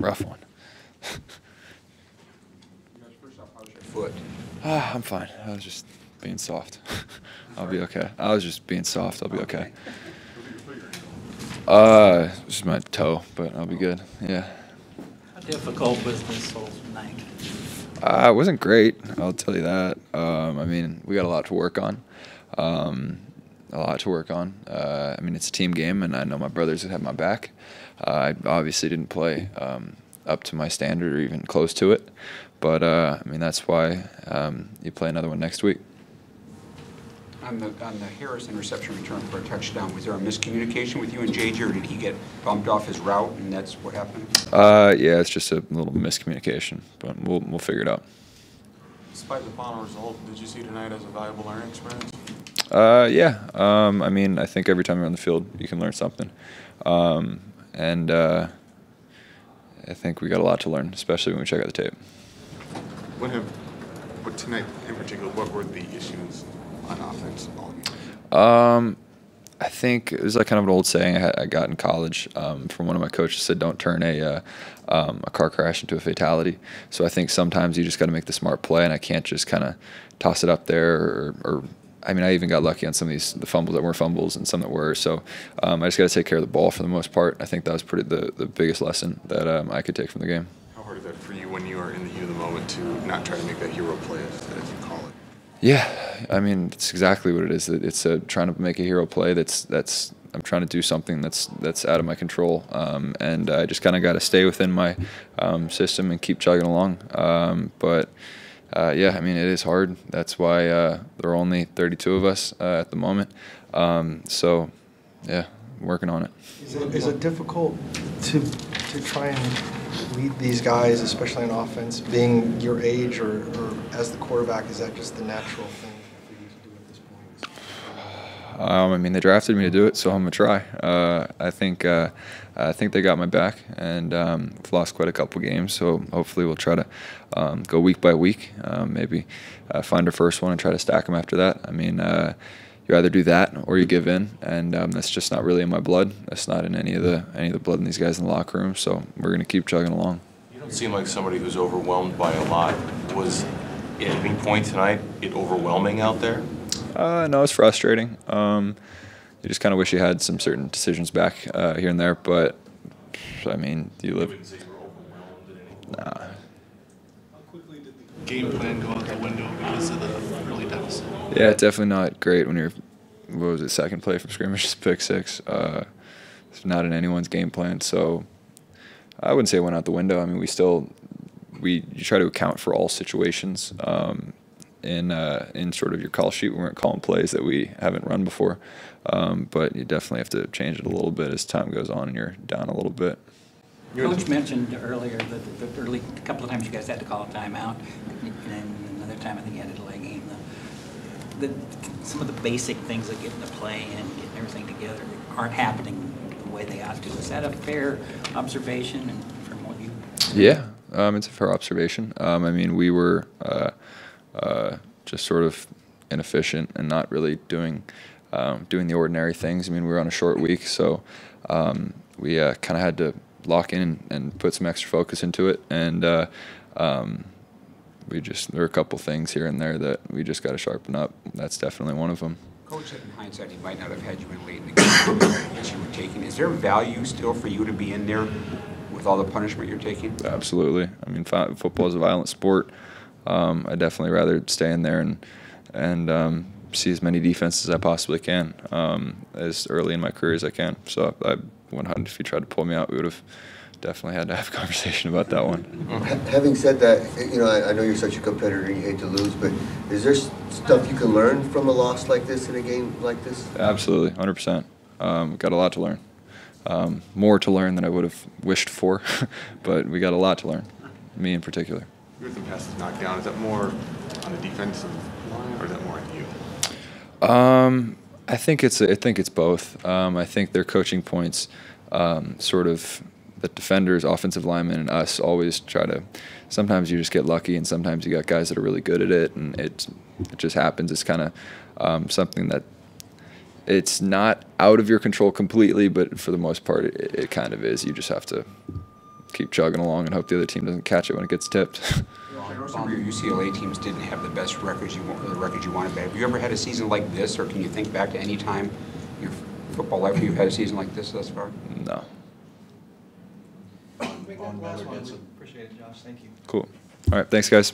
rough one. First off, how's your foot? I'm fine. I was just being soft. I'll be okay. I was just being soft. I'll be okay. Just my toe, but I'll be good. Yeah. How difficult was this whole night? It wasn't great, I'll tell you that. I mean, we got a lot to work on. I mean, it's a team game, and I know my brothers would have my back. I obviously didn't play up to my standard or even close to it. But, I mean, that's why you play another one next week. On the Harris interception return for a touchdown, was there a miscommunication with you and JJ, or did he get bumped off his route, and that's what happened? Yeah, it's just a little miscommunication, but we'll figure it out. Despite the final result, did you see tonight as a valuable learning experience? Yeah. I mean, I think every time you're on the field, you can learn something. And I think we got a lot to learn, especially when we check out the tape. But tonight in particular, what were the issues on offense all game? I think it was like kind of an old saying I got in college from one of my coaches. Said, "Don't turn a car crash into a fatality." So I think sometimes you just got to make the smart play, and I can't just kind of toss it up there. Or I mean, I even got lucky on some of the fumbles that weren't fumbles and some that were. So I just got to take care of the ball for the most part. I think that was the biggest lesson that I could take from the game. How hard is that for you when you are in the heat of the moment to not try to make that hero play, as you call it? Yeah, I mean, it's exactly what it is. It's trying to make a hero play. I'm trying to do something that's out of my control, and I just kind of got to stay within my system and keep chugging along. Yeah, I mean, it is hard. That's why there are only 32 of us at the moment. So, yeah, working on it. Is it difficult to try and lead these guys, especially on offense, being your age or as the quarterback? Is that just the natural thing for you to do at this point? I mean, they drafted me to do it, so I'm gonna try. I think they got my back, and we've lost quite a couple games, so hopefully we'll try to go week by week. Maybe find our first one and try to stack them after that. I mean, you either do that or you give in, and that's just not really in my blood. That's not in any of the blood in these guys in the locker room. So we're gonna keep chugging along. You don't seem like somebody who's overwhelmed by a lot. Was at any point tonight it overwhelming out there? No, it's frustrating. You just kind of wish you had some certain decisions back here and there, but I mean, you live. You wouldn't say you were overwhelmed in any point. Nah. How quickly did the game plan go out the window because of the early deficit? Yeah, definitely not great when you're, what was it, second play from scrimmage, just pick six. It's not in anyone's game plan, so I wouldn't say it went out the window. I mean, you try to account for all situations in sort of your call sheet. We weren't calling plays that we haven't run before, but you definitely have to change it a little bit as time goes on and you're down a little bit. Coach mentioned earlier that the early couple of times you guys had to call a timeout, and then another time I think you had a delay game. Some of the basic things that get into play and getting everything together aren't happening the way they ought to. Is that a fair observation and from what you? Yeah, it's a fair observation. I mean, we were just sort of inefficient and not really doing the ordinary things. I mean, we were on a short week, so we kind of had to lock in and put some extra focus into it. And there were a couple things here and there that we just got to sharpen up. That's definitely one of them. Coach said in hindsight he might not have had you in late in the game that you were taking. Is there value still for you to be in there with all the punishment you're taking? Absolutely. I mean, football is a violent sport. I'd definitely rather stay in there and see as many defenses as I possibly can as early in my career as I can. So if you tried to pull me out, we would have definitely had to have a conversation about that one. Having said that, you know, I know you're such a competitor and you hate to lose, but is there stuff you can learn from a loss like this in a game like this? Absolutely, 100%. Got a lot to learn. More to learn than I would have wished for, but we got a lot to learn, me in particular. With the passes knocked down, is that more on the defensive line or is that more on you? I think it's both. I think their coaching points, sort of the defenders, offensive linemen, and us always try to. Sometimes you just get lucky, and sometimes you got guys that are really good at it, and it just happens. It's kind of something that it's not out of your control completely, but for the most part, it kind of is. You just have to keep chugging along and hope the other team doesn't catch it when it gets tipped. I know some of your UCLA teams didn't have the best records you want, or the records you wanted, but have you ever had a season like this, or can you think back to any time in your football life where you've had a season like this thus far? No. Make that last one. Appreciate it, Josh. Thank you. Cool. All right. Thanks, guys.